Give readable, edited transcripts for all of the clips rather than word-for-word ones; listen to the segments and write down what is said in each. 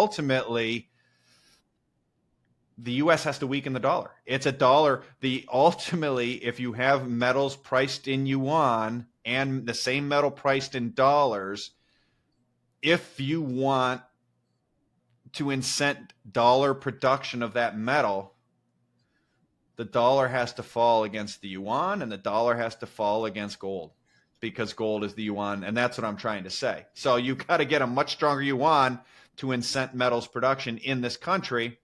ultimately, the U.S. has to weaken the dollar. It's a dollar. Ultimately, if you have metals priced in yuan and the same metal priced in dollars, if you want to incent dollar production of that metal, the dollar has to fall against the yuan and the dollar has to fall against gold, because gold is the yuan. And that's what I'm trying to say. So you got to get a much stronger yuan to incent metals production in this country.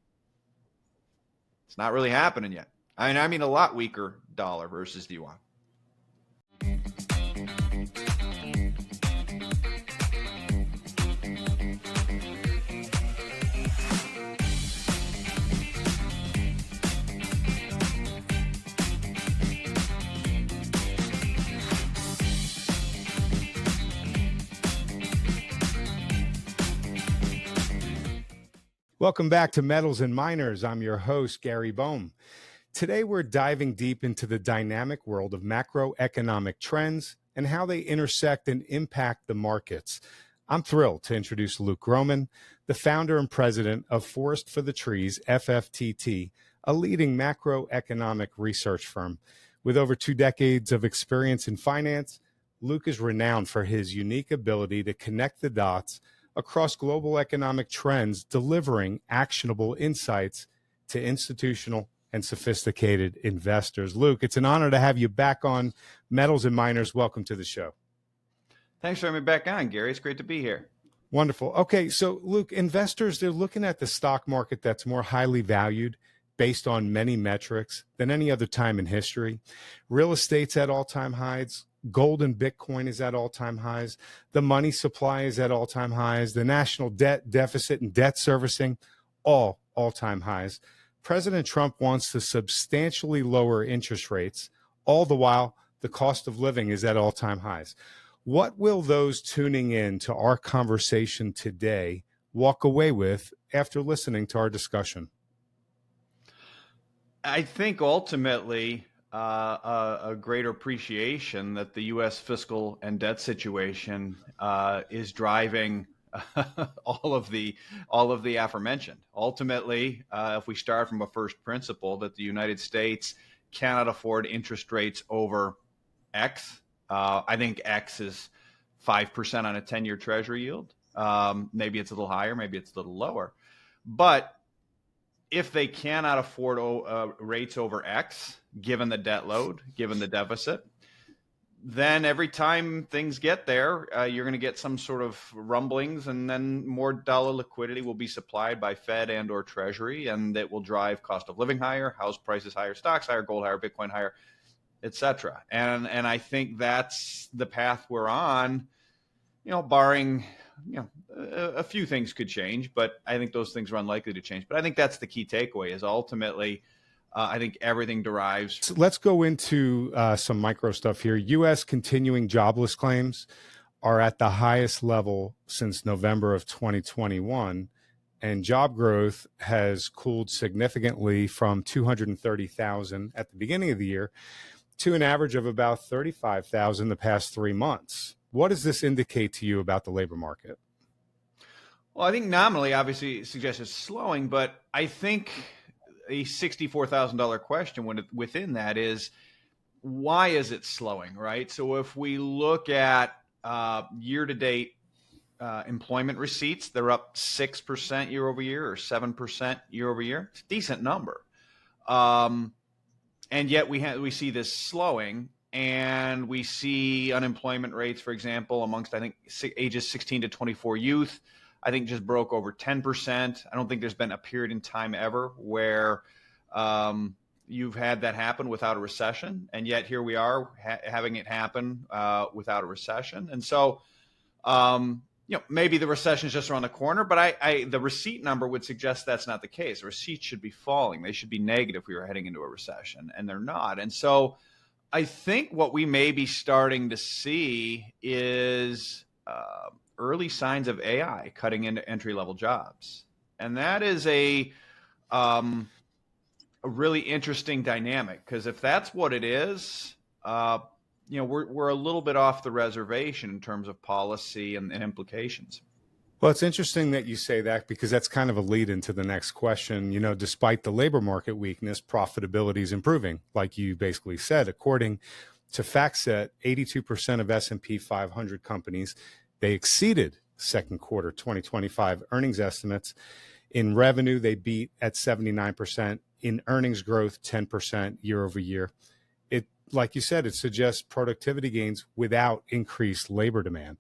It's not really happening yet. I mean a lot weaker dollar versus the yuan. Welcome back to Metals and Miners. I'm your host, Gary Bohm. Today, we're diving deep into the dynamic world of macroeconomic trends and how they intersect and impact the markets. I'm thrilled to introduce Luke Gromen, the founder and president of Forest for the Trees, FFTT, a leading macroeconomic research firm. With over 2 decades of experience in finance, Luke is renowned for his unique ability to connect the dots across global economic trends, delivering actionable insights to institutional and sophisticated investors. Luke, it's an honor to have you back on Metals and Miners. Welcome to the show. Thanks for having me back on, Gary. It's great to be here. Wonderful. Okay, so Luke, investors, they're looking at the stock market that's more highly valued based on many metrics than any other time in history. Real estate's at all-time highs. Gold and Bitcoin is at all-time highs. The money supply is at all-time highs. The national debt deficit and debt servicing, all-time highs. President Trump wants to substantially lower interest rates. All the while, the cost of living is at all-time highs. What will those tuning in to our conversation today walk away with after listening to our discussion? I think ultimately a greater appreciation that the U.S. fiscal and debt situation is driving all of the aforementioned. Ultimately, if we start from a first principle that the United States cannot afford interest rates over X, I think X is 5% on a 10-year Treasury yield. Maybe it's a little higher, maybe it's a little lower, but if they cannot afford rates over X, given the debt load, given the deficit, then every time things get there, you're going to get some sort of rumblings, and then more dollar liquidity will be supplied by Fed and or Treasury, and it will drive cost of living higher, house prices higher, stocks higher, gold higher, Bitcoin higher, etc. And I think that's the path we're on, barring a few things could change, but I think those things are unlikely to change. But I think that's the key takeaway is ultimately, I think everything derives. So let's go into some micro stuff here. U.S. continuing jobless claims are at the highest level since November of 2021, and job growth has cooled significantly from 230,000 at the beginning of the year to an average of about 35,000 the past 3 months. What does this indicate to you about the labor market? Well, I think nominally, obviously, it suggests it's slowing, but I think a $64,000 question within that is, why is it slowing, right? So if we look at year-to-date employment receipts, they're up 6% year over year or 7% year over year. It's a decent number. And yet we see this slowing. And we see unemployment rates, for example, amongst, I think, ages 16 to 24 youth, I think just broke over 10%. I don't think there's been a period in time ever where you've had that happen without a recession. And yet here we are having it happen without a recession. And so, maybe the recession is just around the corner, but the receipt number would suggest that's not the case. Receipts should be falling. They should be negative if we were heading into a recession, and they're not. And so I think what we may be starting to see is early signs of AI cutting into entry-level jobs. And that is a really interesting dynamic, because if that's what it is, we're a little bit off the reservation in terms of policy and implications. Well, it's interesting that you say that because that's kind of a lead into the next question. Despite the labor market weakness, profitability is improving. Like you basically said, according to FactSet, 82% of S&P 500 companies, they exceeded second quarter 2025 earnings estimates. In revenue, they beat at 79%. In earnings growth, 10% year over year. Like you said, it suggests productivity gains without increased labor demand.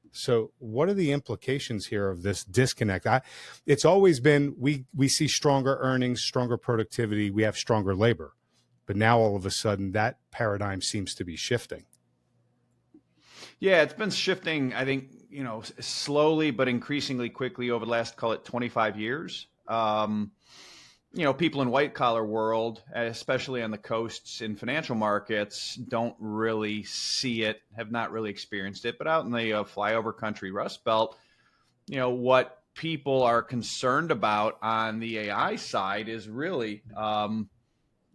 So what are the implications here of this disconnect? It's always been we see stronger earnings, stronger productivity, we have stronger labor. But now all of a sudden that paradigm seems to be shifting. Yeah, it's been shifting, I think, slowly but increasingly quickly over the last, call it 25 years. People in white collar world, especially on the coasts in financial markets, don't really see it, have not really experienced it. But out in the flyover country Rust Belt, what people are concerned about on the AI side is really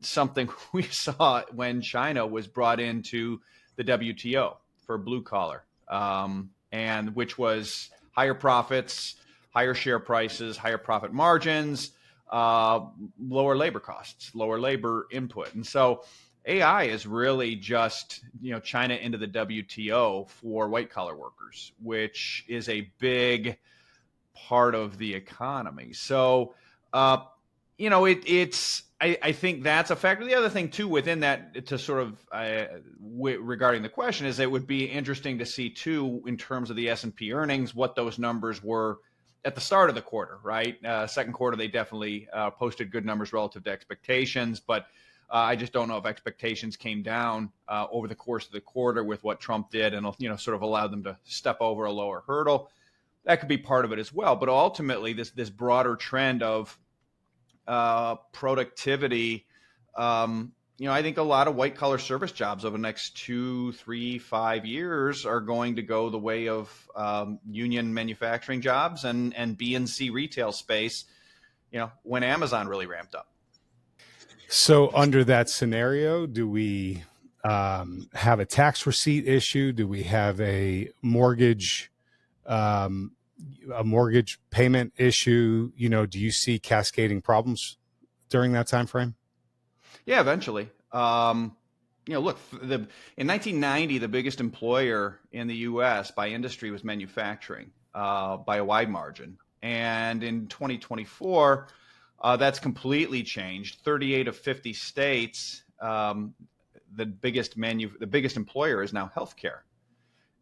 something we saw when China was brought into the WTO for blue collar, and which was higher profits, higher share prices, higher profit margins, lower labor costs, lower labor input. And so AI is really just, China into the WTO for white collar workers, which is a big part of the economy. So, I think that's a factor. The other thing too, within that, to sort of regarding the question, is it would be interesting to see too, in terms of the S&P earnings, what those numbers were at the start of the quarter, right? Second quarter, they definitely posted good numbers relative to expectations, but I just don't know if expectations came down over the course of the quarter with what Trump did, and sort of allowed them to step over a lower hurdle. That could be part of it as well. But ultimately, this broader trend of productivity, I think a lot of white collar service jobs over the next 2, 3, 5 years are going to go the way of union manufacturing jobs and B and C retail space, when Amazon really ramped up. So under that scenario, do we have a tax receipt issue? Do we have a mortgage payment issue? Do you see cascading problems during that time frame? Yeah, eventually. Look, in 1990, the biggest employer in the U.S. by industry was manufacturing by a wide margin. And in 2024, that's completely changed. 38 of 50 states, the biggest employer is now healthcare.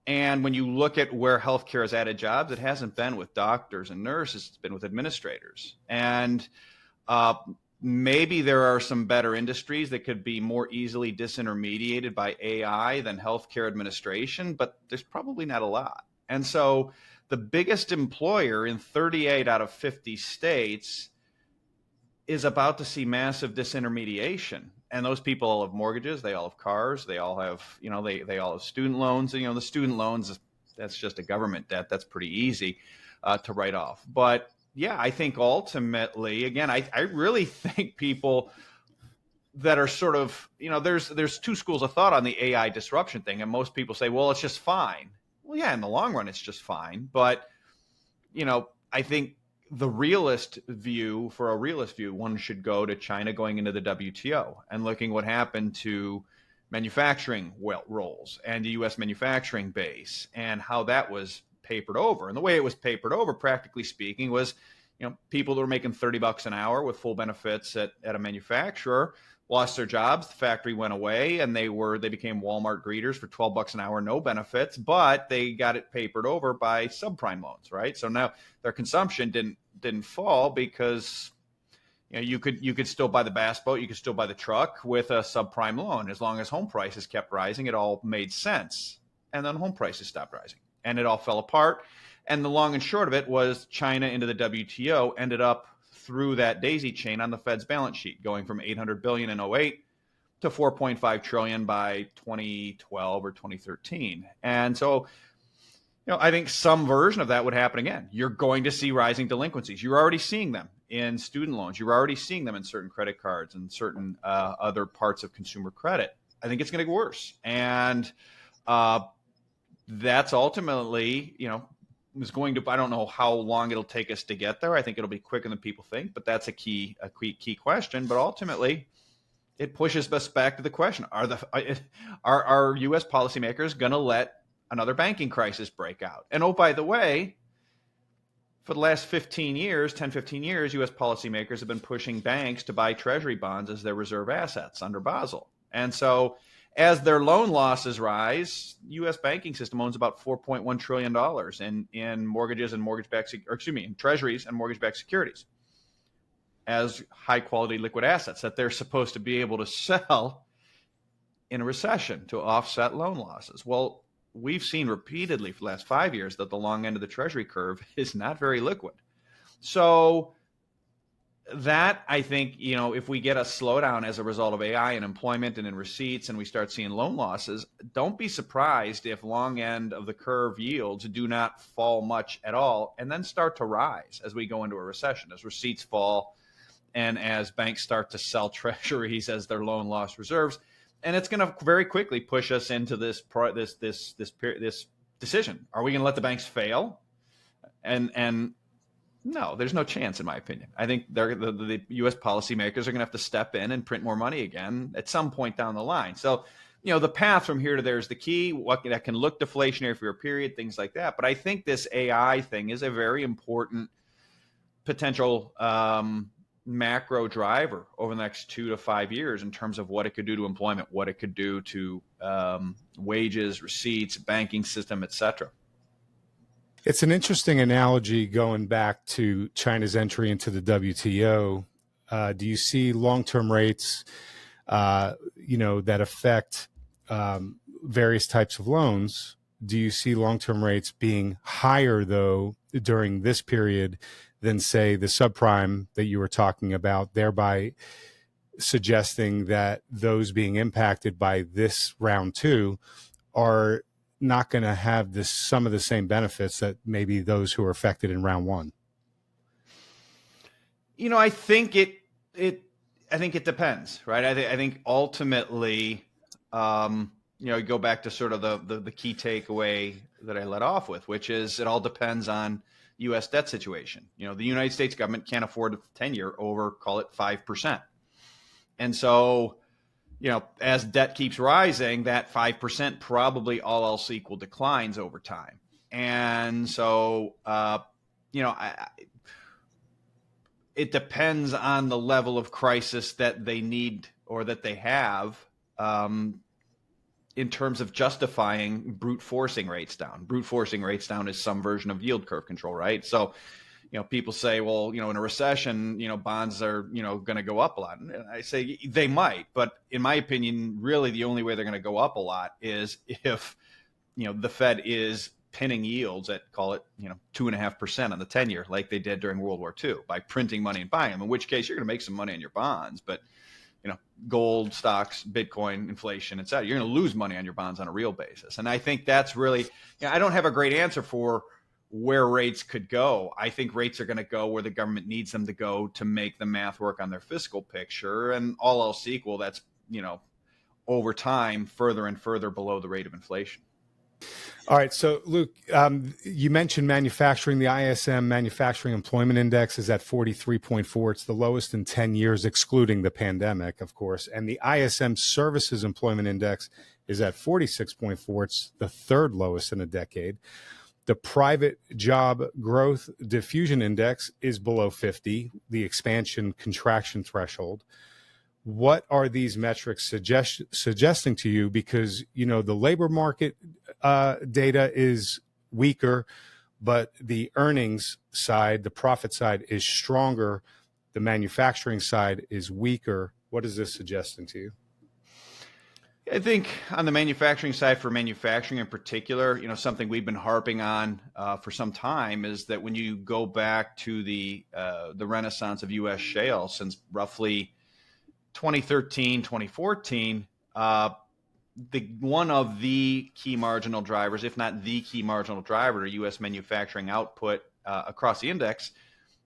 And when you look at where healthcare has added jobs, it hasn't been with doctors and nurses, it's been with administrators. And maybe there are some better industries that could be more easily disintermediated by AI than healthcare administration, but there's probably not a lot. And so the biggest employer in 38 out of 50 states is about to see massive disintermediation. And those people all have mortgages, they all have cars, they all have, they all have student loans. And, the student loans, that's just a government debt. That's pretty easy to write off. But yeah, I think ultimately, again, I really think people that are sort of, there's two schools of thought on the AI disruption thing. And most people say, well, it's just fine. Well, yeah, in the long run, it's just fine. But, I think for a realist view, one should go to China going into the WTO and looking what happened to manufacturing roles and the U.S. manufacturing base and how that was papered over. And the way it was papered over, practically speaking, was, people that were making $30 an hour with full benefits at a manufacturer lost their jobs. The factory went away, and they became Walmart greeters for $12 an hour, no benefits, but they got it papered over by subprime loans, right? So now their consumption didn't fall because you could still buy the bass boat, you could still buy the truck with a subprime loan. As long as home prices kept rising, it all made sense. And then home prices stopped rising, and it all fell apart. And the long and short of it was China into the WTO ended up through that daisy chain on the Fed's balance sheet, going from $800 billion in 08 to $4.5 trillion by 2012 or 2013. And so, I think some version of that would happen again. You're going to see rising delinquencies. You're already seeing them in student loans. You're already seeing them in certain credit cards and certain other parts of consumer credit. I think it's going to get worse. And that's ultimately, is going to, I don't know how long it'll take us to get there. I think it'll be quicker than people think, but that's a key question. But ultimately, it pushes us back to the question: are U.S. policymakers going to let another banking crisis break out? And oh, by the way, for the last 15 years, U.S. policymakers have been pushing banks to buy treasury bonds as their reserve assets under Basel. And so as their loan losses rise, U.S. banking system owns about $4.1 trillion in mortgages and in treasuries and mortgage-backed securities as high-quality liquid assets that they're supposed to be able to sell in a recession to offset loan losses. Well, we've seen repeatedly for the last 5 years that the long end of the treasury curve is not very liquid. So that, I think, if we get a slowdown as a result of AI in employment and in receipts and we start seeing loan losses, don't be surprised if long end of the curve yields do not fall much at all and then start to rise as we go into a recession, as receipts fall and as banks start to sell treasuries as their loan loss reserves. And it's going to very quickly push us into this decision. Are we going to let the banks fail? And no, there's no chance, in my opinion. I think the U.S. policymakers are going to have to step in and print more money again at some point down the line. So, the path from here to there is the key. What that can look deflationary for a period, things like that. But I think this AI thing is a very important potential macro driver over the next 2 to 5 years in terms of what it could do to employment, what it could do to wages, receipts, banking system, et cetera. It's an interesting analogy going back to China's entry into the WTO. Do you see long-term rates, that affect various types of loans? Do you see long-term rates being higher, though, during this period than, say, the subprime that you were talking about, thereby suggesting that those being impacted by this round two are not going to have some of the same benefits that maybe those who are affected in round one? I think it depends, right? I think ultimately, you go back to sort of the key takeaway that I led off with, which is it all depends on U.S. debt situation. The United States government can't afford a 10-year over, call it 5%. And so, as debt keeps rising, that 5% probably all else equal declines over time. And so, it depends on the level of crisis that they need or that they have in terms of justifying brute forcing rates down. Brute forcing rates down is some version of yield curve control, right? So, people say, well, in a recession, bonds are, going to go up a lot. And I say they might, but in my opinion, really the only way they're going to go up a lot is if, the Fed is pinning yields at, call it, 2.5% on the 10-year, like they did during World War II by printing money and buying them, in which case you're going to make some money on your bonds, but gold, stocks, Bitcoin, inflation, et cetera, you're going to lose money on your bonds on a real basis. And I think that's really, I don't have a great answer for where rates could go. I think rates are going to go where the government needs them to go to make the math work on their fiscal picture, and all else equal, that's, over time, further and further below the rate of inflation. All right. So, Luke, you mentioned manufacturing. The ISM Manufacturing Employment Index is at 43.4. It's the lowest in 10 years, excluding the pandemic, of course. And the ISM Services Employment Index is at 46.4. It's the third lowest in a decade. The Private Job Growth Diffusion Index is below 50, the expansion contraction threshold. What are these metrics suggesting to you? Because, the labor market data is weaker, but the earnings side, the profit side is stronger. The manufacturing side is weaker. What is this suggesting to you? I think on the manufacturing side, for manufacturing in particular, something we've been harping on for some time is that when you go back to the renaissance of U.S. shale since roughly 2013, 2014, one of the key marginal drivers, if not the key marginal driver to U.S. manufacturing output across the index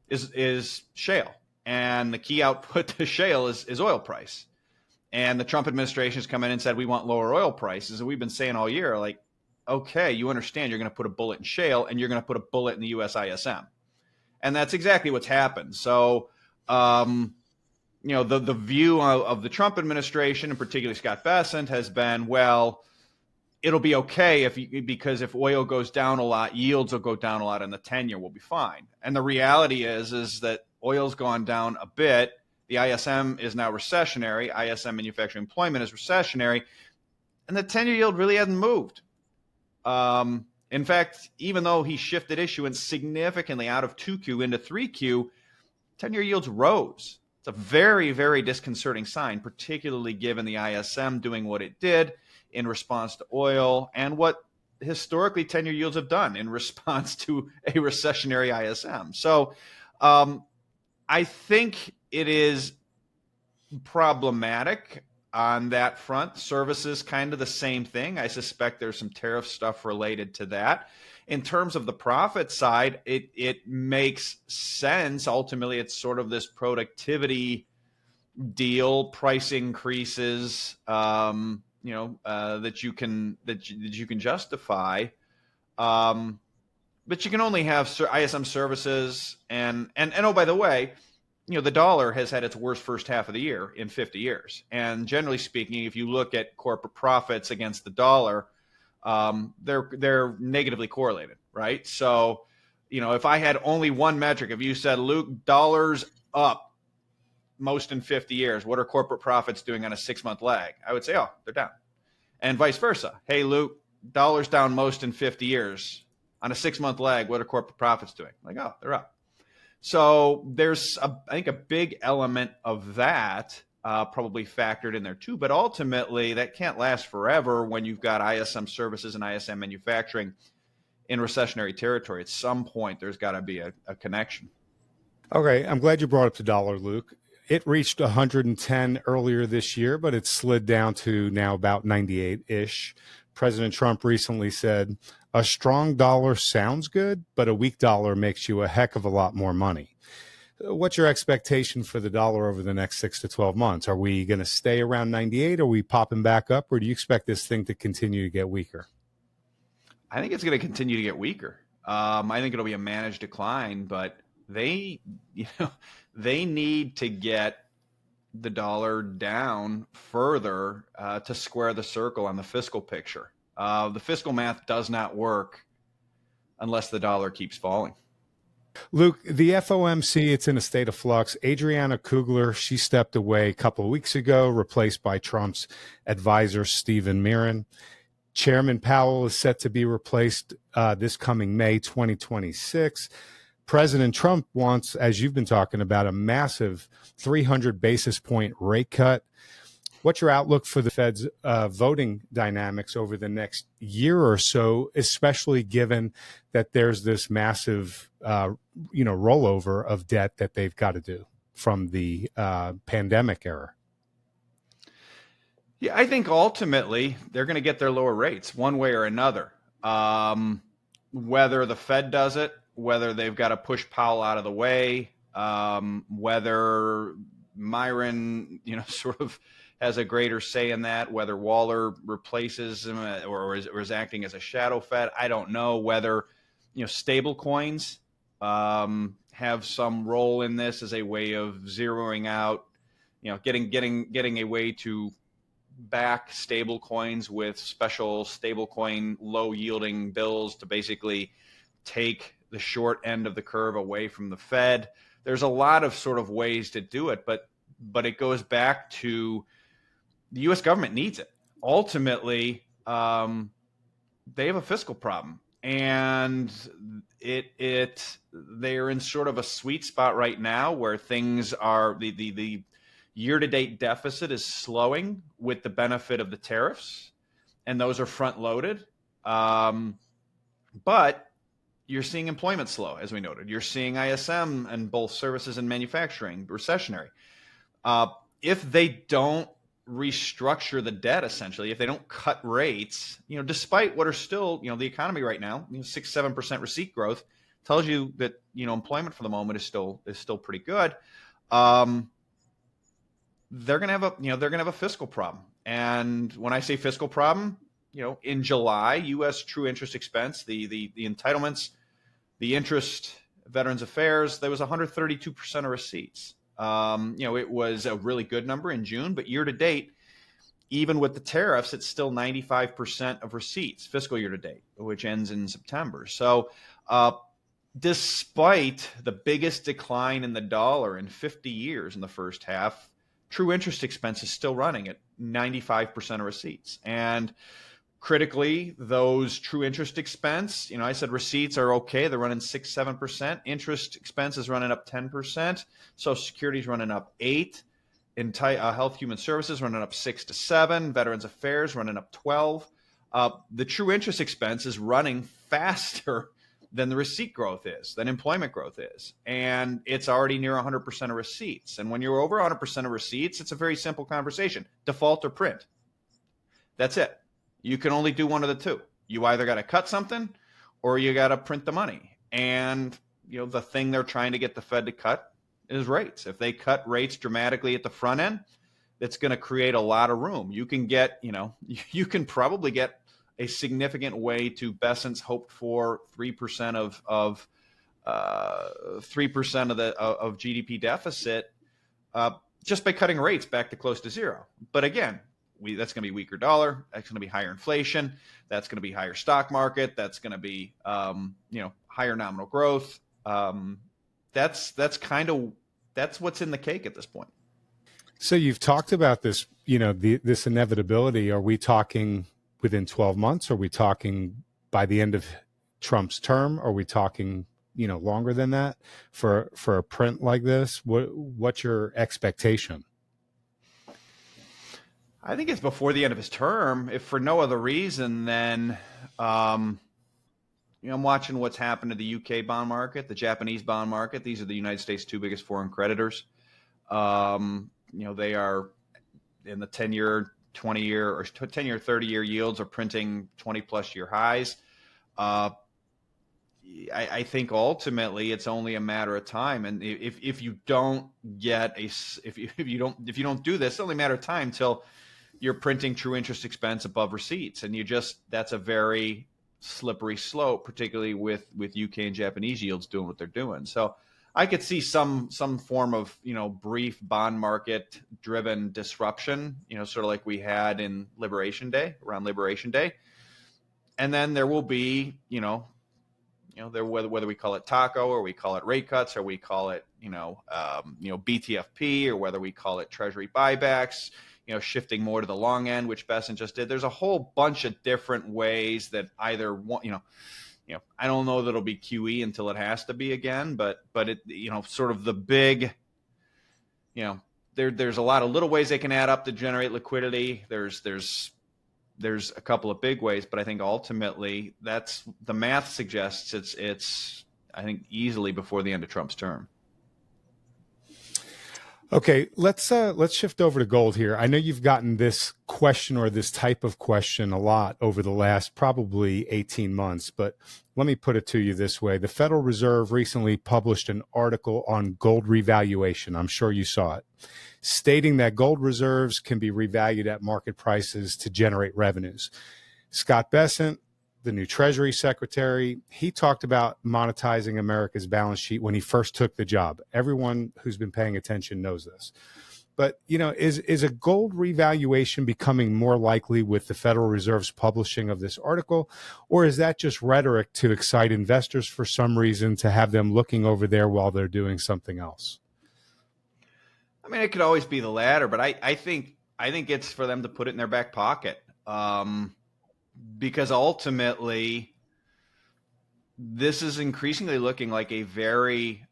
is shale. And the key output to shale is oil price. And the Trump administration has come in and said, we want lower oil prices. And we've been saying all year, like, okay, you understand you're going to put a bullet in shale and you're going to put a bullet in the US ISM. And that's exactly what's happened. So, the view of the Trump administration, and particularly Scott Bessent, has been, well, it'll be okay because if oil goes down a lot, yields will go down a lot, and the 10-year will be fine. And the reality is that oil's gone down a bit. The ISM is now recessionary. ISM manufacturing employment is recessionary, and the 10-year yield really hasn't moved. In fact, even though he shifted issuance significantly out of 2Q into 3Q, 10-year yields rose. It's a very, very disconcerting sign, particularly given the ISM doing what it did in response to oil and what historically 10-year yields have done in response to a recessionary ISM. So I think it is problematic on that front. Services, kind of the same thing. I suspect there's some tariff stuff related to that. In terms of the profit side, it makes sense. Ultimately, it's sort of this productivity deal, price increases, that you can justify. But you can only have ISM services, and oh, by the way, the dollar has had its worst first half of the year in 50 years. And generally speaking, if you look at corporate profits against the dollar, they're negatively correlated, right? So, if I had only one metric, if you said, Luke, dollars up most in 50 years, what are corporate profits doing on a 6-month lag? I would say, oh, they're down. And vice versa. Hey, Luke, dollars down most in 50 years. On a 6-month lag, what are corporate profits doing? Like, oh, they're up. So there's, I think, a big element of that probably factored in there too. But ultimately, that can't last forever when you've got ISM services and ISM manufacturing in recessionary territory. At some point, there's got to be a connection. Okay, I'm glad you brought up the dollar, Luke. It reached 110 earlier this year, but it slid down to now about 98-ish. President Trump recently said, a strong dollar sounds good, but a weak dollar makes you a heck of a lot more money. What's your expectation for the dollar over the next 6 to 12 months? Are we going to stay around 98? Are we popping back up? Or do you expect this thing to continue to get weaker? I think it's going to continue to get weaker. I think it'll be a managed decline, but they need to get the dollar down further to square the circle on the fiscal picture. The fiscal math does not work unless the dollar keeps falling. Luke, the FOMC, it's in a state of flux. Adriana Kugler, she stepped away a couple of weeks ago, replaced by Trump's advisor, Stephen Miran. Chairman Powell is set to be replaced this coming May 2026. President Trump wants, as you've been talking about, a massive 300 basis point rate cut. What's your outlook for the Fed's voting dynamics over the next year or so, especially given that there's this massive, rollover of debt that they've got to do from the pandemic era? Yeah, I think ultimately they're going to get their lower rates one way or another. Whether the Fed does it, whether they've got to push Powell out of the way, whether Myron, sort of has a greater say in that, whether Waller replaces him or is acting as a shadow Fed. I don't know whether, stable coins have some role in this as a way of zeroing out, getting a way to back stable coins with special stable coin low yielding bills to basically take the short end of the curve away from the Fed. There's a lot of sort of ways to do it, but it goes back to the U.S. government needs it. Ultimately, they have a fiscal problem, and they're in sort of a sweet spot right now where things are the year-to-date deficit is slowing with the benefit of the tariffs, and those are front-loaded. But you're seeing employment slow, as we noted. You're seeing ISM and both services and manufacturing recessionary. If they don't restructure the debt, essentially, if they don't cut rates, despite what are still, the economy right now, 6-7% receipt growth tells you that, employment for the moment is still pretty good. They're going to have a fiscal problem. And when I say fiscal problem, in July, U.S. true interest expense, the entitlements, the interest, Veterans Affairs, there was 132% of receipts. It was a really good number in June, but year to date, even with the tariffs, it's still 95% of receipts, fiscal year to date, which ends in September. So despite the biggest decline in the dollar in 50 years in the first half, true interest expense is still running at 95% of receipts. And critically, those true interest expense, I said receipts are okay. They're running 6-7%. Interest expense is running up 10%. Social Security is running up 8%. Health Human Services running up 6 to 7. Veterans Affairs running up 12. The true interest expense is running faster than the receipt growth is, than employment growth is. And it's already near 100% of receipts. And when you're over 100% of receipts, it's a very simple conversation. Default or print. That's it. You can only do one of the two. You either got to cut something or you got to print the money. And, the thing they're trying to get the Fed to cut is rates. If they cut rates dramatically at the front end, that's going to create a lot of room. You can get, you can probably get a significant way to Bessent's hoped for 3% of 3% of GDP deficit just by cutting rates back to close to zero. But again, that's going to be weaker dollar. That's going to be higher inflation. That's going to be higher stock market. That's going to be higher nominal growth. That's what's in the cake at this point. So you've talked about this, this inevitability. Are we talking within 12 months? Are we talking by the end of Trump's term? Are we talking, longer than that for a print like this? What's your expectation? I think it's before the end of his term, if for no other reason than, I'm watching what's happened to the UK bond market, the Japanese bond market. These are the United States' two biggest foreign creditors. They are in the 10-year, 20-year, or 10-year, 30-year yields are printing 20-plus year highs. I think ultimately it's only a matter of time, and if you don't get if you don't do this, it's only a matter of time till you're printing true interest expense above receipts, and that's a very slippery slope, particularly with UK and Japanese yields doing what they're doing. So I could see some form of brief bond market driven disruption, sort of like we had in around Liberation Day, and then there will be whether we call it taco or we call it rate cuts or we call it BTFP or whether we call it Treasury buybacks, shifting more to the long end, which Bessent just did. There's a whole bunch of different ways that either one, I don't know that it'll be QE until it has to be again, but it, sort of the big, there's a lot of little ways they can add up to generate liquidity. There's a couple of big ways, but I think ultimately that's the math suggests it's I think easily before the end of Trump's term. Okay, let's shift over to gold here. I know you've gotten this question or this type of question a lot over the last probably 18 months, but let me put it to you this way. The Federal Reserve recently published an article on gold revaluation. I'm sure you saw it, stating that gold reserves can be revalued at market prices to generate revenues. Scott Bessent, the new Treasury Secretary, he talked about monetizing America's balance sheet when he first took the job. Everyone who's been paying attention knows this. But, is a gold revaluation becoming more likely with the Federal Reserve's publishing of this article? Or is that just rhetoric to excite investors for some reason, to have them looking over there while they're doing something else? I mean, it could always be the latter, but I think it's for them to put it in their back pocket. Because ultimately, this is increasingly looking like a very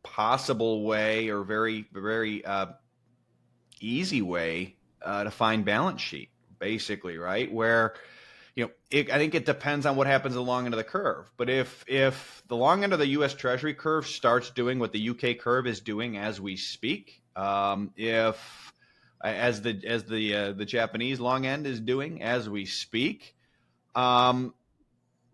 possible way or very, very easy way to find balance sheet, basically, right? Where, I think it depends on what happens at the long end of the curve. But if the long end of the U.S. Treasury curve starts doing what the UK curve is doing as we speak, as the Japanese long end is doing as we speak,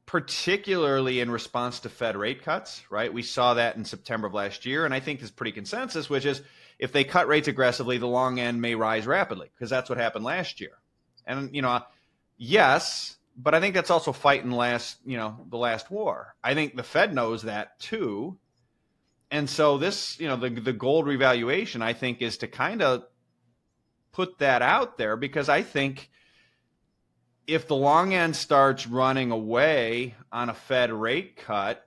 particularly in response to Fed rate cuts, right? We saw that in September of last year, and I think there's pretty consensus, which is if they cut rates aggressively, the long end may rise rapidly because that's what happened last year. And, yes, but I think that's also fighting the last war. I think the Fed knows that too. And so this, the gold revaluation, I think, is to kind of put that out there, because I think if the long end starts running away on a Fed rate cut,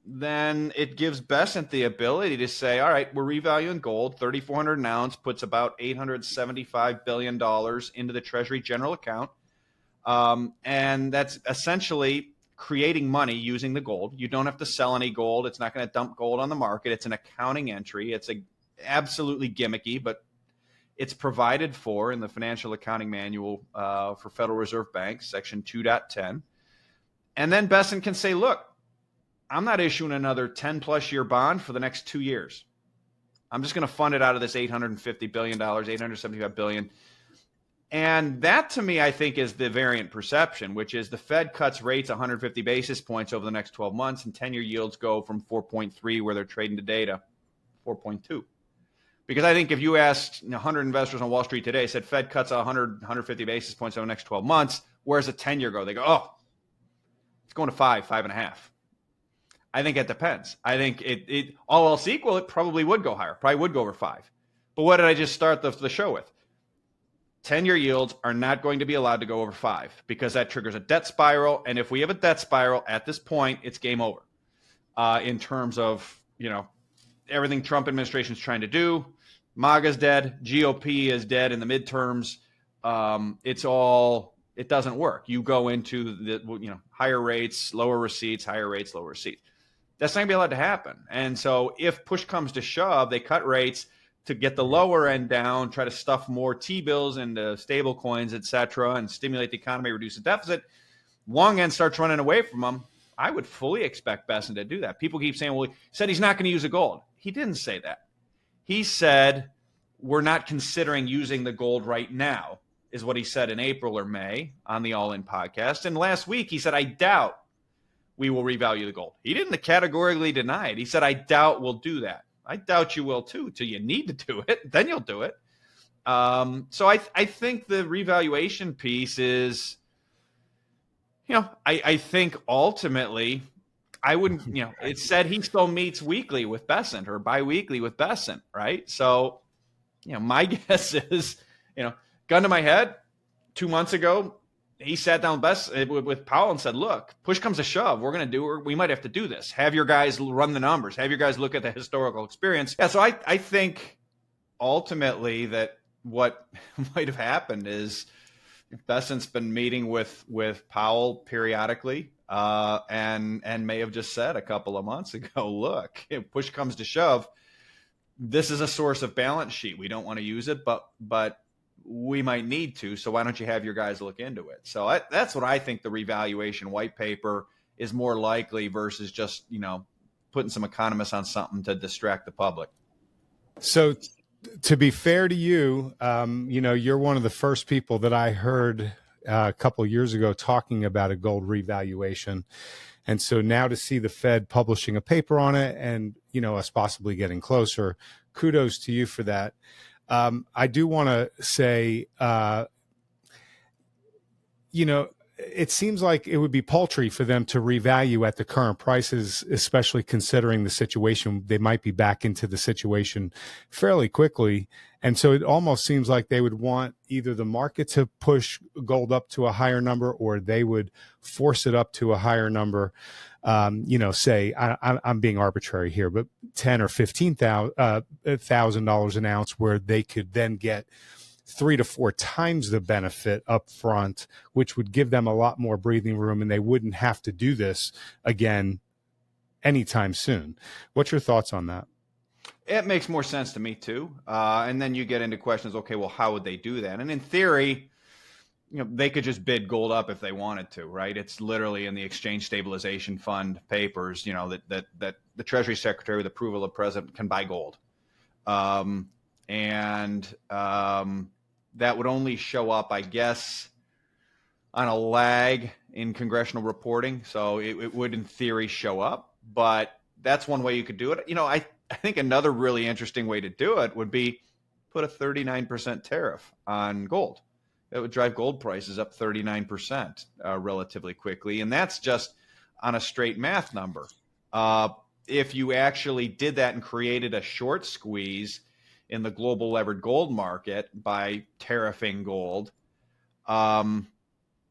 then it gives Besant the ability to say, all right, we're revaluing gold. 3,400 an ounce puts about $875 billion into the Treasury general account. And that's essentially creating money using the gold. You don't have to sell any gold. It's not going to dump gold on the market. It's an accounting entry. It's absolutely gimmicky, but it's provided for in the Financial Accounting Manual for Federal Reserve Banks, Section 2.10. And then Besant can say, look, I'm not issuing another 10-plus year bond for the next 2 years. I'm just going to fund it out of this $850 billion, $875 billion. And that, to me, I think is the variant perception, which is the Fed cuts rates 150 basis points over the next 12 months, and 10-year yields go from 4.3, where they're trading today, to 4.2. Because I think if you asked 100 investors on Wall Street today, said Fed cuts 100, 150 basis points over the next 12 months, where's a 10-year go? They go, oh, it's going to 5.5. I think it depends. I think it all else equal, it probably would go higher. Probably would go over 5. But what did I just start the show with? 10-year yields are not going to be allowed to go over 5, because that triggers a debt spiral. And if we have a debt spiral at this point, it's game over in terms of, everything Trump administration is trying to do. MAGA's dead. GOP is dead in the midterms. It doesn't work. You go into the, higher rates, lower receipts, higher rates, lower receipts. That's not going to be allowed to happen. And so if push comes to shove, they cut rates to get the lower end down, try to stuff more T-bills into stable coins, et cetera, and stimulate the economy, reduce the deficit. Long end starts running away from them. I would fully expect Besant to do that. People keep saying, well, he said he's not going to use the gold. He didn't say that. He said, we're not considering using the gold right now, is what he said in April or May on the All In podcast. And last week he said, I doubt we will revalue the gold. He didn't categorically deny it. He said, I doubt we'll do that. I doubt you will too, till you need to do it. Then you'll do it. So I think the revaluation piece is, I think ultimately I wouldn't, it said he still meets weekly with Besant or biweekly with Besant, right? So, my guess is, gun to my head, 2 months ago, he sat down with Powell and said, look, push comes to shove. We might have to do this. Have your guys run the numbers. Have your guys look at the historical experience. Yeah, so I think ultimately that what might have happened is Besant's been meeting with Powell periodically and may have just said a couple of months ago, look, if push comes to shove, this is a source of balance sheet. We don't want to use it, but we might need to, so why don't you have your guys look into it? So that's what I think the revaluation white paper is more likely versus just, putting some economists on something to distract the public. So to be fair to you, you're one of the first people that I heard a couple of years ago talking about a gold revaluation. And so now to see the Fed publishing a paper on it and, us possibly getting closer, kudos to you for that. I do want to say, it seems like it would be paltry for them to revalue at the current prices, especially considering the situation. They might be back into the situation fairly quickly. And so it almost seems like they would want either the market to push gold up to a higher number, or they would force it up to a higher number. Say I'm being arbitrary here, but $10,000 or $15,000 an ounce, where they could then get 3 to 4 times the benefit up front, which would give them a lot more breathing room, and they wouldn't have to do this again anytime soon. What's your thoughts on that? It makes more sense to me too. And then you get into questions, okay, well, how would they do that? And in theory, they could just bid gold up if they wanted to, right? It's literally in the Exchange Stabilization Fund papers, that the Treasury Secretary with approval of the President can buy gold. That would only show up, I guess, on a lag in congressional reporting. So it would, in theory, show up. But that's one way you could do it. I think another really interesting way to do it would be put a 39% tariff on gold. That would drive gold prices up 39% relatively quickly. And that's just on a straight math number. If you actually did that and created a short squeeze in the global levered gold market by tariffing gold,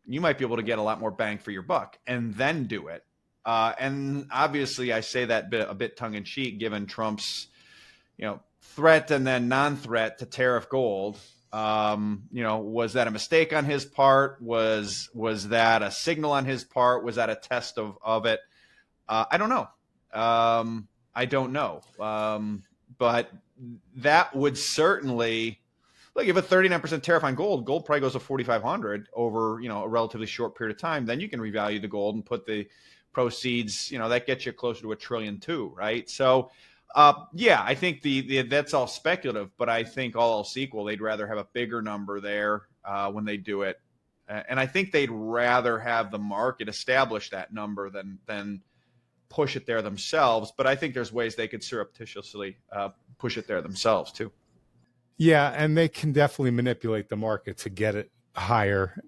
you might be able to get a lot more bang for your buck and then do it. And obviously, I say that a bit tongue in cheek, given Trump's, threat and then non-threat to tariff gold. Was that a mistake on his part? Was that a signal on his part? Was that a test of it? I don't know. I don't know. But that would certainly, look, if a 39% tariff on gold probably goes to 4,500 over, a relatively short period of time, then you can revalue the gold and put the proceeds, that gets you closer to $1.2 trillion, right? So, I think that's all speculative, but I think all else equal, they'd rather have a bigger number there when they do it. And I think they'd rather have the market establish that number than push it there themselves. But I think there's ways they could surreptitiously push it there themselves too. Yeah, and they can definitely manipulate the market to get it higher.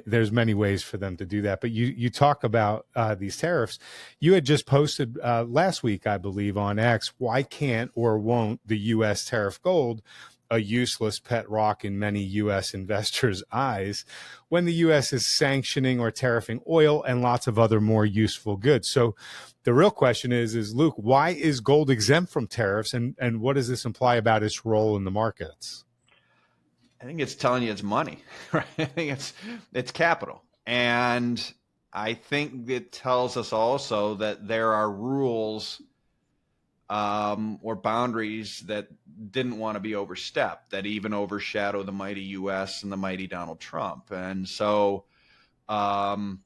There's many ways for them to do that. But you talk about these tariffs. You had just posted last week, I believe, on X, why can't or won't the U.S. tariff gold, a useless pet rock in many U.S. investors' eyes, when the U.S. is sanctioning or tariffing oil and lots of other more useful goods? So the real question is Luke, why is gold exempt from tariffs, and what does this imply about its role in the markets? I think it's telling you it's money, right? I think it's capital. And I think it tells us also that there are rules or boundaries that didn't want to be overstepped, that even overshadow the mighty U.S. and the mighty Donald Trump. And so, and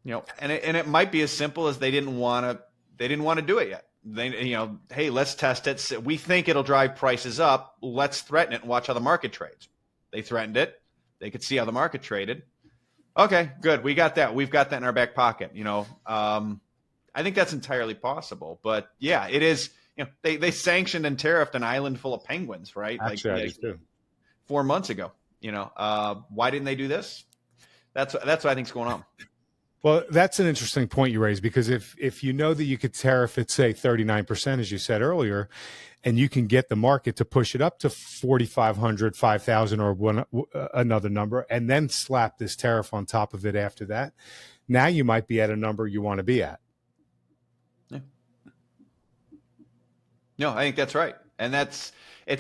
it might be as simple as they didn't want to do it yet. They, hey, let's test it. We think it'll drive prices up. Let's threaten it and watch how the market trades. They threatened it. They could see how the market traded. Okay, good. We got that. We've got that in our back pocket. I think that's entirely possible. But yeah, it is. They sanctioned and tariffed an island full of penguins, right? Actually, I do too. 4 months ago. Why didn't they do this? That's what I think's going on. Well, that's an interesting point you raised, because if you know that you could tariff it, say 39%, as you said earlier, and you can get the market to push it up to 4,500, 5,000, or another number, and then slap this tariff on top of it after that, now you might be at a number you want to be at. Yeah. No, I think that's right. And it's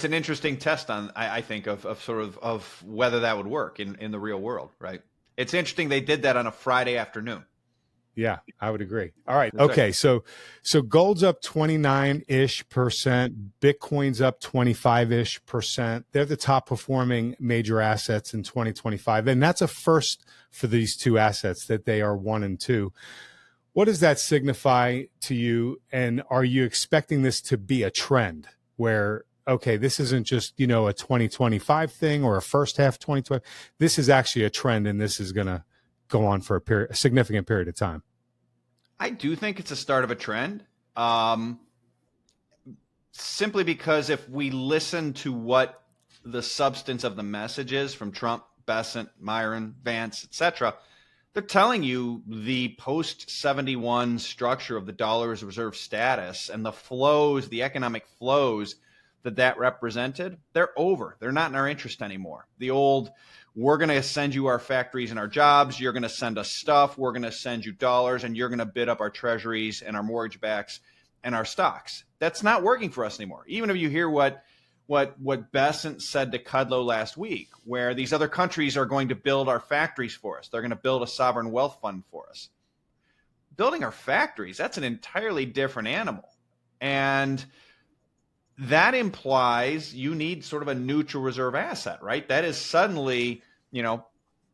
an interesting test on, I think, of whether that would work in the real world, right? It's interesting they did that on a Friday afternoon. Yeah, I would agree. All right. That's okay. right. So gold's up 29-ish%, Bitcoin's up 25-ish%. They're the top performing major assets in 2025. And that's a first for these two assets, that they are 1 and 2. What does that signify to you? And are you expecting this to be a trend where, okay, this isn't just, a 2025 thing or a first half 2020. This is actually a trend, and this is going to go on for a significant period of time? I do think it's a start of a trend, simply because if we listen to what the substance of the message is from Trump, Bessent, Myron, Vance, etc., they're telling you the post-71 structure of the dollar's reserve status and the flows, the economic flows that represented, they're over. They're not in our interest anymore. The old, we're going to send you our factories and our jobs, you're going to send us stuff, we're going to send you dollars, and you're going to bid up our treasuries and our mortgage backs and our stocks. That's not working for us anymore. Even if you hear what Bessent said to Kudlow last week, where these other countries are going to build our factories for us. They're going to build a sovereign wealth fund for us. Building our factories, that's an entirely different animal. And that implies you need sort of a neutral reserve asset, right? That is suddenly, we're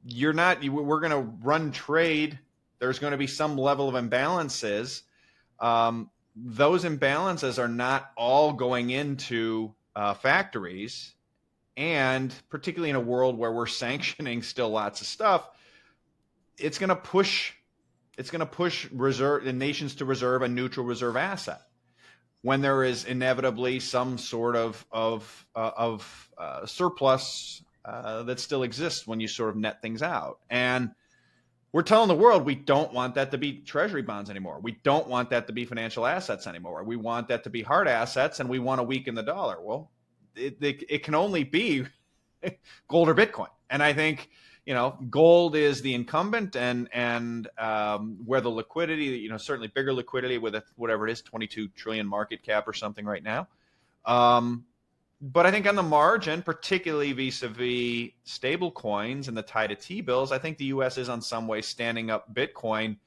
going to run trade. There's going to be some level of imbalances. Those imbalances are not all going into factories. And particularly in a world where we're sanctioning still lots of stuff, it's going to push the nations to reserve a neutral reserve asset, when there is inevitably some sort of surplus that still exists when you sort of net things out. And we're telling the world we don't want that to be treasury bonds anymore. We don't want that to be financial assets anymore. We want that to be hard assets, and we want to weaken the dollar. Well, it can only be gold or Bitcoin. And I think, gold is the incumbent, and where the liquidity, certainly bigger liquidity with whatever it is, 22 trillion market cap or something right now. But I think on the margin, particularly vis-a-vis stable coins and the tie to T-bills, I think the U.S. is on some way standing up Bitcoin,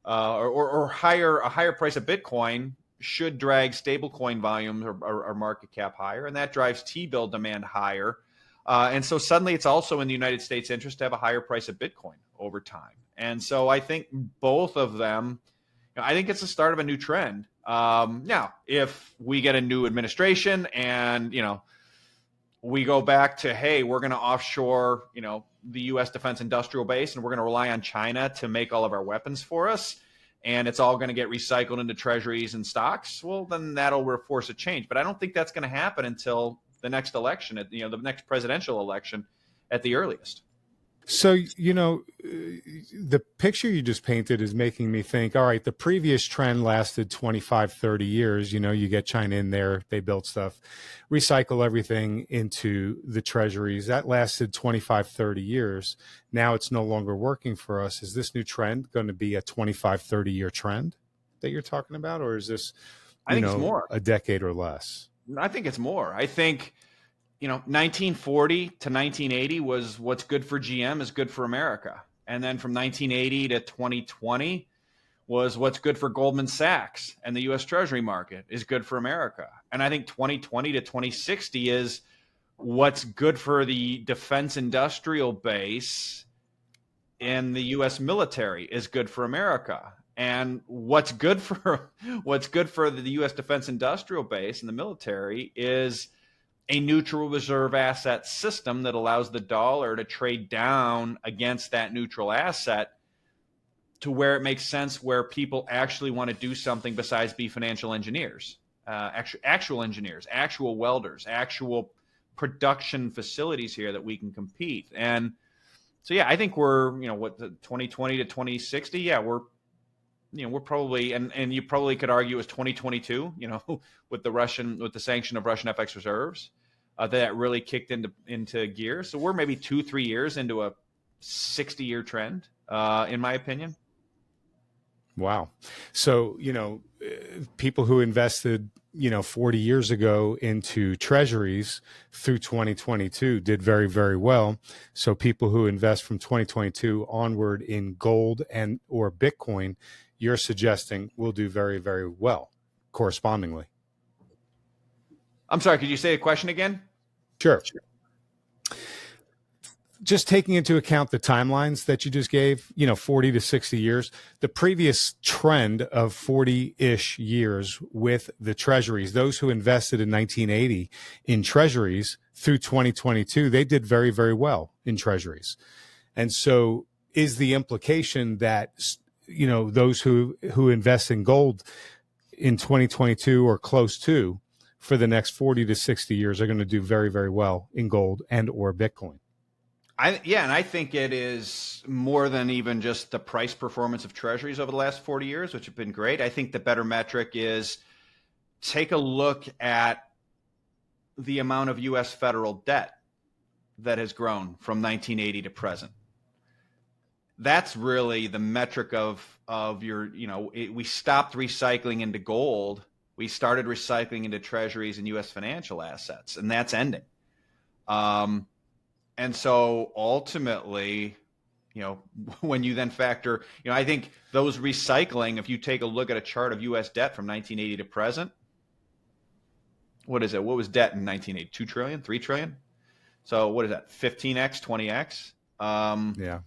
or a higher price of Bitcoin should drag stable coin volumes or market cap higher, and that drives T-bill demand higher. And so suddenly it's also in the United States' interest to have a higher price of Bitcoin over time. And so I think both of them, I think it's the start of a new trend. Now, if we get a new administration and, we go back to, hey, we're going to offshore, the U.S. defense industrial base, and we're going to rely on China to make all of our weapons for us, and it's all going to get recycled into treasuries and stocks, well, then that'll force a change. But I don't think that's going to happen until the next election, the next presidential election at the earliest. So, the picture you just painted is making me think, all right, the previous trend lasted 25, 30 years. You get China in there, they build stuff, recycle everything into the treasuries. That lasted 25, 30 years. Now it's no longer working for us. Is this new trend going to be a 25, 30-year trend that you're talking about? Or is this, I think it's more. A decade or less? I think it's more. I think 1940 to 1980 was what's good for GM is good for America. And then from 1980 to 2020 was what's good for Goldman Sachs and the U.S. Treasury market is good for America. And I think 2020 to 2060 is what's good for the defense industrial base and the U.S. military is good for America. And what's good for the U.S. defense industrial base and the military is a neutral reserve asset system that allows the dollar to trade down against that neutral asset to where it makes sense, where people actually want to do something besides be financial engineers, actual engineers, actual welders, actual production facilities here that we can compete. And so, yeah, I think we're, 2020 to 2060. Yeah, we're probably, and you probably could argue it was 2022, with the sanction of Russian FX reserves, that really kicked into gear. So we're maybe 2-3 years into a 60-year trend, in my opinion. Wow. So, people who invested, 40 years ago into treasuries through 2022 did very, very well. So people who invest from 2022 onward in gold and or Bitcoin, you're suggesting will do very, very well correspondingly. I'm sorry, could you say a question again? Sure. Just taking into account the timelines that you just gave, 40 to 60 years, the previous trend of 40-ish years with the treasuries, those who invested in 1980 in treasuries through 2022, they did very, very well in treasuries. And so is the implication that, those who invest in gold in 2022 or close to for the next 40 to 60 years are going to do very, very well in gold and or Bitcoin? And I think it is more than even just the price performance of treasuries over the last 40 years, which have been great. I think the better metric is take a look at the amount of U.S. federal debt that has grown from 1980 to present. That's really the metric of your, we stopped recycling into gold. We started recycling into treasuries and U.S. financial assets, and that's ending. And so ultimately, when you then factor, I think those recycling, if you take a look at a chart of U.S. debt from 1980 to present, what is it? What was debt in 1980? 2 trillion, 3 trillion? So what is that? 15x, 20x? Yeah.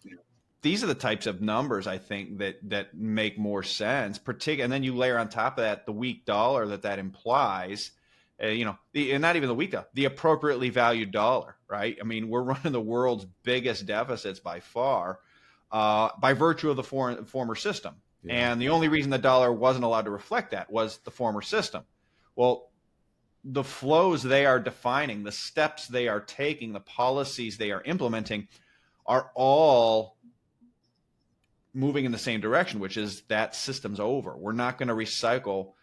These are the types of numbers I think that make more sense. And then you layer on top of that the weak dollar that implies. And not even the weak dollar, the appropriately valued dollar, right? I mean, we're running the world's biggest deficits by far, by virtue of the former system. Yeah. And the only reason the dollar wasn't allowed to reflect that was the former system. Well, the flows they are defining, the steps they are taking, the policies they are implementing are all moving in the same direction, which is that system's over. We're not going to recycle.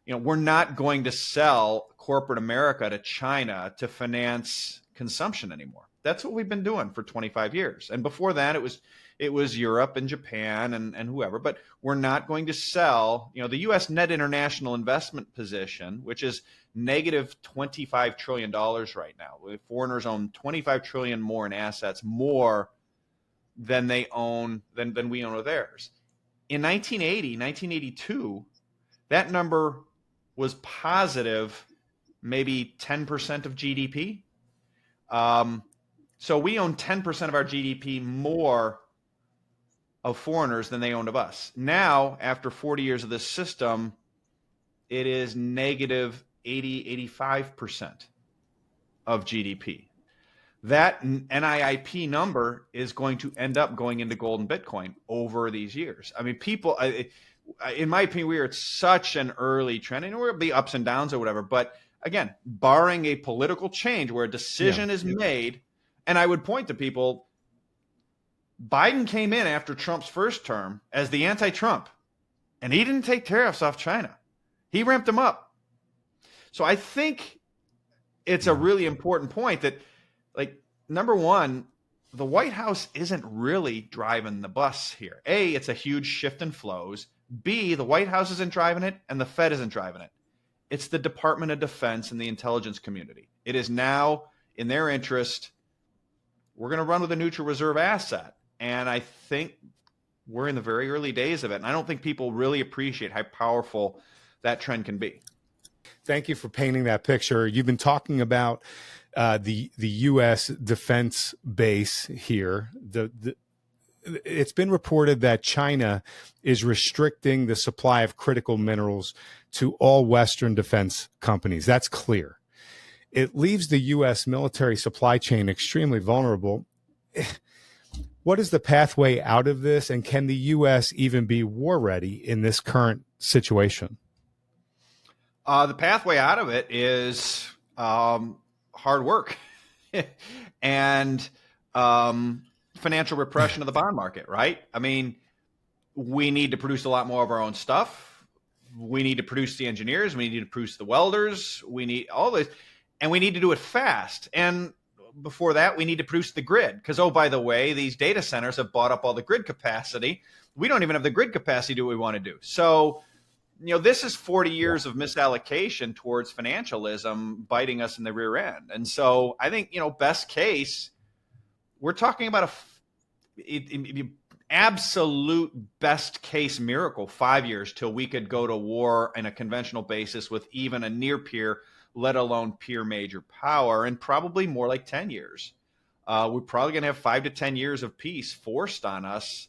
We're not going to sell corporate America to China to finance consumption anymore. That's what we've been doing for 25 years. And before that, it was Europe and Japan and whoever. But we're not going to sell, the U.S. net international investment position, which is negative $25 trillion right now. Foreigners own 25 trillion more in assets, more than they own, than we own of theirs. In 1982, that number was positive, maybe 10% of GDP. So we own 10% of our GDP more of foreigners than they owned of us. Now, after 40 years of this system, it is negative 85% of GDP. That NIIP number is going to end up going into gold and Bitcoin over these years. I mean, people, in my opinion, we are at such an early trend, and we'll be ups and downs or whatever. But again, barring a political change where a decision is made, and I would point to people, Biden came in after Trump's first term as the anti-Trump, and he didn't take tariffs off China. He ramped them up. So I think it's a really important point that, like, number one, the White House isn't really driving the bus here. A, it's a huge shift in flows. B, the White House isn't driving it, and the Fed isn't driving it. It's the Department of Defense and the intelligence community. It is now in their interest. We're going to run with a neutral reserve asset. And I think we're in the very early days of it. And I don't think people really appreciate how powerful that trend can be. Thank you for painting that picture. You've been talking about the U.S. defense base here. It's been reported that China is restricting the supply of critical minerals to all Western defense companies. That's clear. It leaves the U.S. military supply chain extremely vulnerable. What is the pathway out of this, and can the U.S. even be war ready in this current situation? The pathway out of it is hard work and financial repression of the bond market, right? I mean, we need to produce a lot more of our own stuff. We need to produce the engineers. We need to produce the welders. We need all this, and we need to do it fast. And before that, we need to produce the grid because, oh, by the way, these data centers have bought up all the grid capacity. We don't even have the grid capacity to do what we want to do. So, this is 40 years of misallocation towards financialism biting us in the rear end. And so I think, best case, we're talking about absolute best case miracle, 5 years till we could go to war on a conventional basis with even a near peer, let alone peer major power, and probably more like 10 years. We're probably going to have 5 to 10 years of peace forced on us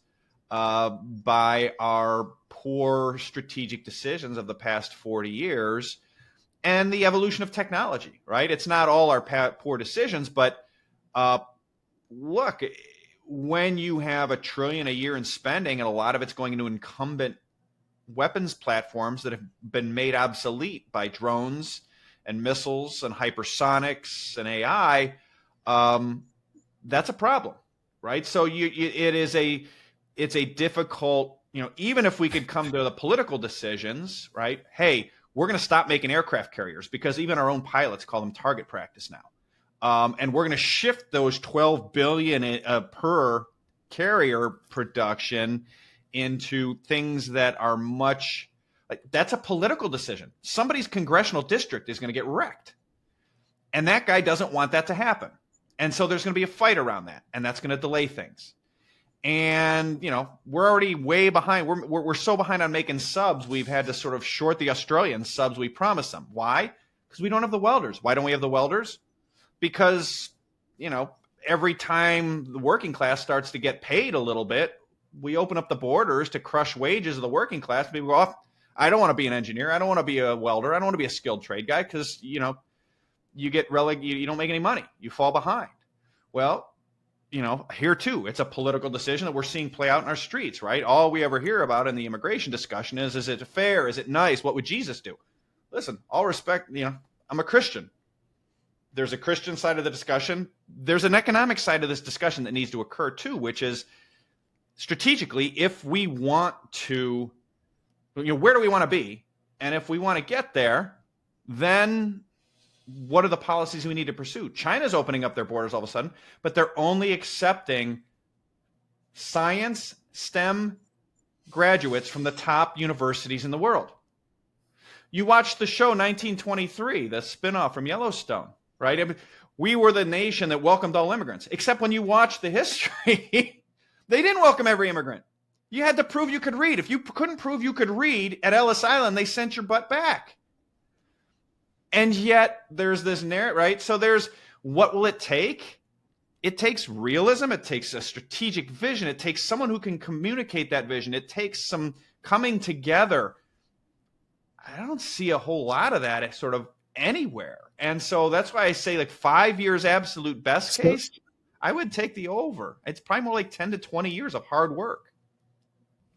by our poor strategic decisions of the past 40 years and the evolution of technology, right? It's not all our poor decisions, but look, when you have $1 trillion a year in spending and a lot of it's going into incumbent weapons platforms that have been made obsolete by drones and missiles and hypersonics and AI, that's a problem, right? So it's a difficult, even if we could come to the political decisions, right? Hey, we're going to stop making aircraft carriers because even our own pilots call them target practice now. And we're going to shift those 12 billion per carrier production into things that are much like that's a political decision. Somebody's congressional district is going to get wrecked. And that guy doesn't want that to happen. And so there's going to be a fight around that. And that's going to delay things. And, we're already way behind. We're so behind on making subs. We've had to sort of short the Australian subs we promised them. Why? Because we don't have the welders. Why don't we have the welders? Because, every time the working class starts to get paid a little bit, we open up the borders to crush wages of the working class. People go, oh, I don't want to be an engineer. I don't want to be a welder. I don't want to be a skilled trade guy because, you get relegated. You don't make any money. You fall behind. Well, here too, it's a political decision that we're seeing play out in our streets, right? All we ever hear about in the immigration discussion is it fair? Is it nice? What would Jesus do? Listen, all respect, I'm a Christian. There's a Christian side of the discussion. There's an economic side of this discussion that needs to occur too, which is strategically, if we want to, where do we want to be? And if we want to get there, then what are the policies we need to pursue? China's opening up their borders all of a sudden, but they're only accepting science, STEM graduates from the top universities in the world. You watched the show 1923, the spinoff from Yellowstone, right? I mean, we were the nation that welcomed all immigrants, except when you watch the history, they didn't welcome every immigrant. You had to prove you could read. If you couldn't prove you could read at Ellis Island, they sent your butt back. And yet there's this narrative, right? So there's, what will it take? It takes realism. It takes a strategic vision. It takes someone who can communicate that vision. It takes some coming together. I don't see a whole lot of that sort of anywhere. And so that's why I say like 5 years absolute best case, I would take the over. It's probably more like 10 to 20 years of hard work.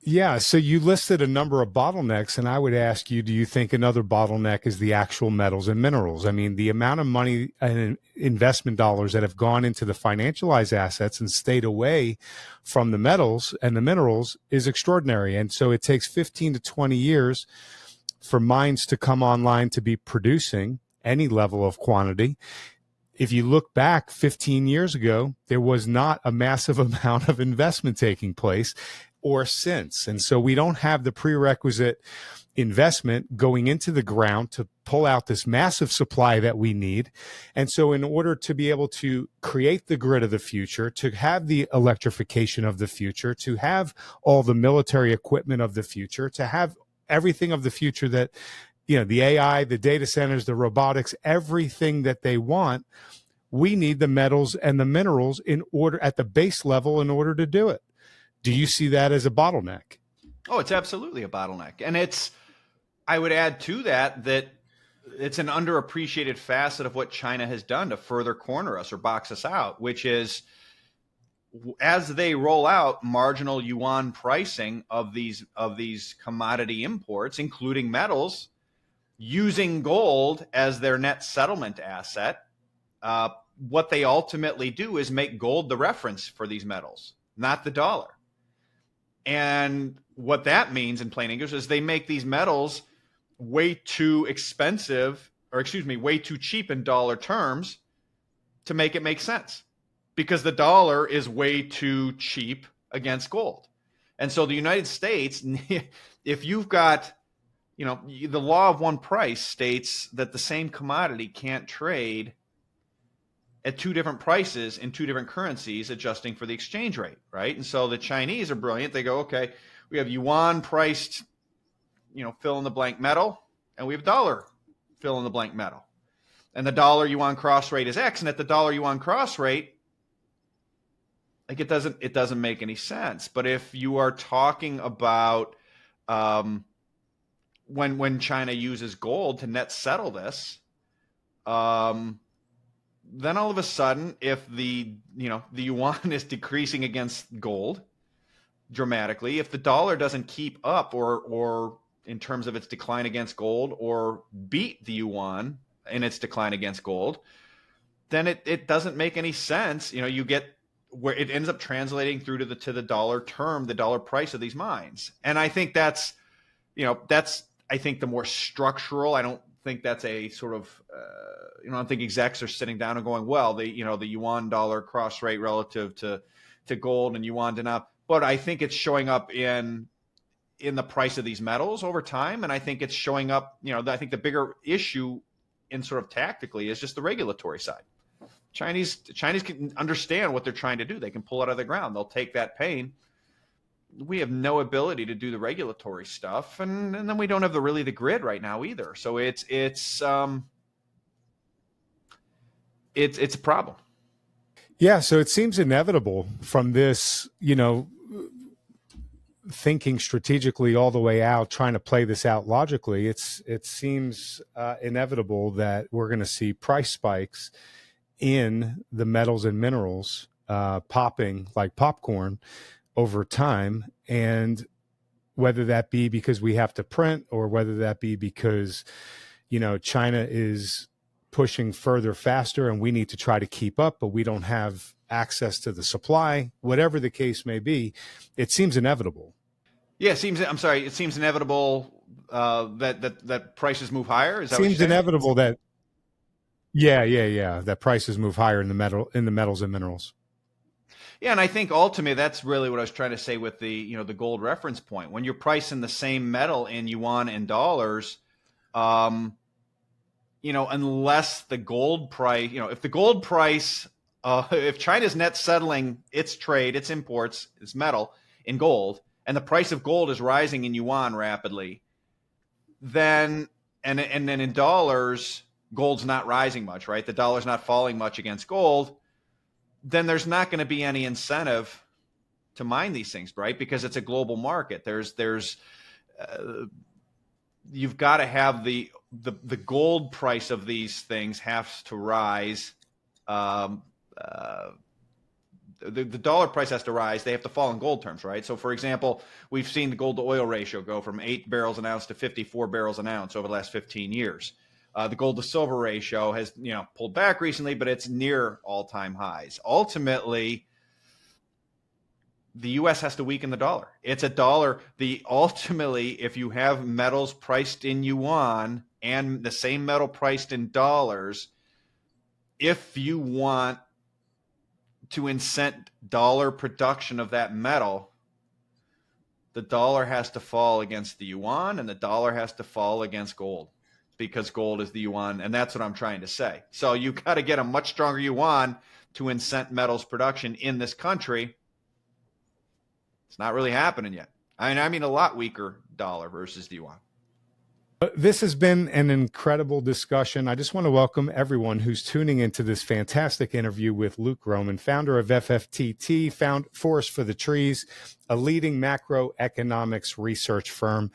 Yeah. So you listed a number of bottlenecks, and I would ask you, do you think another bottleneck is the actual metals and minerals? I mean, the amount of money and investment dollars that have gone into the financialized assets and stayed away from the metals and the minerals is extraordinary. And so it takes 15 to 20 years for mines to come online to be producing any level of quantity. If you look back 15 years ago, there was not a massive amount of investment taking place or since. And so we don't have the prerequisite investment going into the ground to pull out this massive supply that we need. And so in order to be able to create the grid of the future, to have the electrification of the future, to have all the military equipment of the future, to have everything of the future that, the AI, the data centers, the robotics, everything that they want, we need the metals and the minerals in order at the base level in order to do it. Do you see that as a bottleneck? Oh, it's absolutely a bottleneck. And I would add to that it's an underappreciated facet of what China has done to further corner us or box us out, which is as they roll out marginal yuan pricing of these commodity imports, including metals, using gold as their net settlement asset, what they ultimately do is make gold the reference for these metals, not the dollar. And what that means in plain English is they make these metals way too expensive, way too cheap in dollar terms to make it make sense, because the dollar is way too cheap against gold. And so the United States, if you've got, the law of one price states that the same commodity can't trade at two different prices in two different currencies, adjusting for the exchange rate, right? And so the Chinese are brilliant. They go, okay, we have yuan priced, fill in the blank metal, and we have dollar fill in the blank metal. And the dollar yuan cross rate is X, and at the dollar yuan cross rate, like it doesn't make any sense. But if you are talking about when China uses gold to net settle this, then all of a sudden, if the yuan is decreasing against gold dramatically, if the dollar doesn't keep up or in terms of its decline against gold or beat the yuan in its decline against gold, then it doesn't make any sense. You get where it ends up translating through to the dollar term, the dollar price of these mines. And I think that's I think the more structural. I don't think that's a sort of I don't think execs are sitting down and going, well, the yuan dollar cross rate relative to gold and yuan denominated. But I think it's showing up in the price of these metals over time, and I think it's showing up. I think the bigger issue in sort of tactically is just the regulatory side. Chinese can understand what they're trying to do. They can pull it out of the ground. They'll take that pain. We have no ability to do the regulatory stuff, and then we don't have the grid right now either. So it's a problem. Yeah, so it seems inevitable from this, thinking strategically all the way out, trying to play this out logically. It seems inevitable that we're going to see price spikes in the metals and minerals popping like popcorn over time, and whether that be because we have to print or whether that be because China is pushing further faster and we need to try to keep up, but we don't have access to the supply, whatever the case may be, it seems inevitable. Yeah, it seems inevitable that prices move higher. Is that what Seems you're saying? inevitable that that prices move higher in the metals and minerals. Yeah, and I think ultimately that's really what I was trying to say with the gold reference point. When you're pricing the same metal in yuan and dollars, unless the gold price, if the gold price, if China's net settling its trade, its imports, its metal in gold, and the price of gold is rising in yuan rapidly, then and then in dollars, gold's not rising much, right? The dollar's not falling much against gold, then there's not going to be any incentive to mine these things, right? Because it's a global market. You've got to have the gold price of these things has to rise. The dollar price has to rise. They have to fall in gold terms, right? So, for example, we've seen the gold to oil ratio go from 8 barrels an ounce to 54 barrels an ounce over the last 15 years. The gold to silver ratio has pulled back recently, but it's near all-time highs. Ultimately, the U.S. has to weaken the dollar. It's a dollar. Ultimately, if you have metals priced in yuan and the same metal priced in dollars, if you want to incent dollar production of that metal, the dollar has to fall against the yuan and the dollar has to fall against gold, because gold is the yuan, and that's what I'm trying to say. So you got to get a much stronger yuan to incent metals production in this country. It's not really happening yet. I mean a lot weaker dollar versus the yuan. This has been an incredible discussion. I just want to welcome everyone who's tuning into this fantastic interview with Luke Gromen, founder of FFTT, Forest for the Trees, a leading macroeconomics research firm.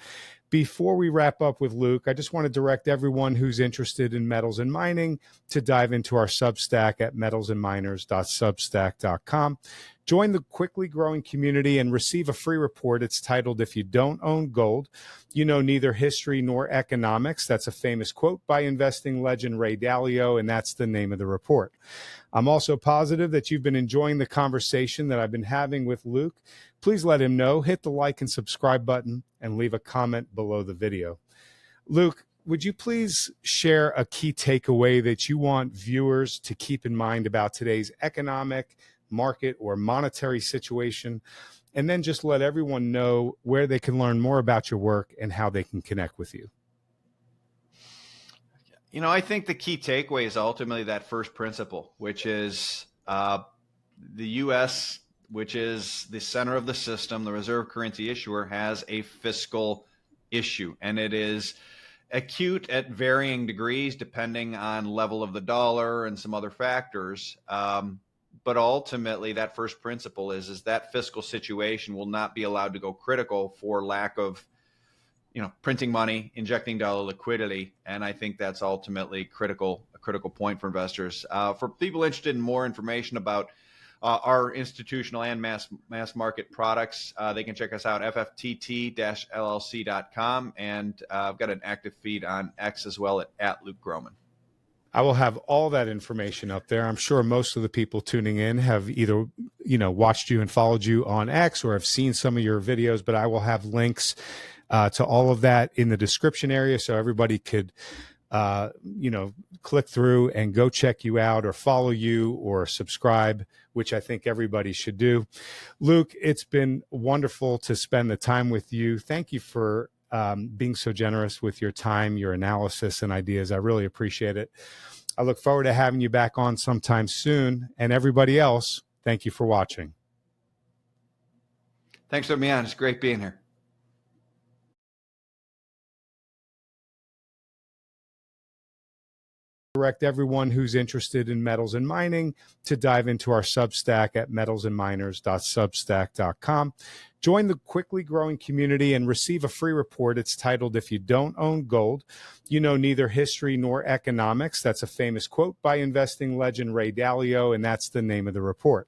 Before we wrap up with Luke, I just want to direct everyone who's interested in metals and mining to dive into our Substack at metalsandminers.substack.com. Join the quickly growing community and receive a free report. It's titled, "If You Don't Own Gold, You Know Neither History Nor Economics." That's a famous quote by investing legend Ray Dalio, and that's the name of the report. I'm also positive that you've been enjoying the conversation that I've been having with Luke. Please let him know. Hit the like and subscribe button and leave a comment below the video. Luke, would you please share a key takeaway that you want viewers to keep in mind about today's economic, market, or monetary situation? And then just let everyone know where they can learn more about your work and how they can connect with you. I think the key takeaway is ultimately that first principle, which is the U.S., which is the center of the system, the reserve currency issuer, has a fiscal issue, and it is acute at varying degrees depending on level of the dollar and some other factors. But ultimately, that first principle is that fiscal situation will not be allowed to go critical for lack of printing money, injecting dollar liquidity. And I think that's ultimately a critical point for investors. For people interested in more information about our institutional and mass market products, they can check us out, fftt-llc.com. And I've got an active feed on X as well at Luke Gromen. I will have all that information up there. I'm sure most of the people tuning in have either, watched you and followed you on X or have seen some of your videos, but I will have links to all of that in the description area so everybody could, click through and go check you out or follow you or subscribe, which I think everybody should do. Luke, it's been wonderful to spend the time with you. Thank you for being so generous with your time, your analysis, and ideas. I really appreciate it. I look forward to having you back on sometime soon. And everybody else, thank you for watching. Thanks for having me on. It's great being here. Direct everyone who's interested in metals and mining to dive into our Substack at metalsandminers.substack.com. Join the quickly growing community and receive a free report. It's titled, "If You Don't Own Gold, You Know Neither History Nor Economics." That's a famous quote by investing legend Ray Dalio, and that's the name of the report.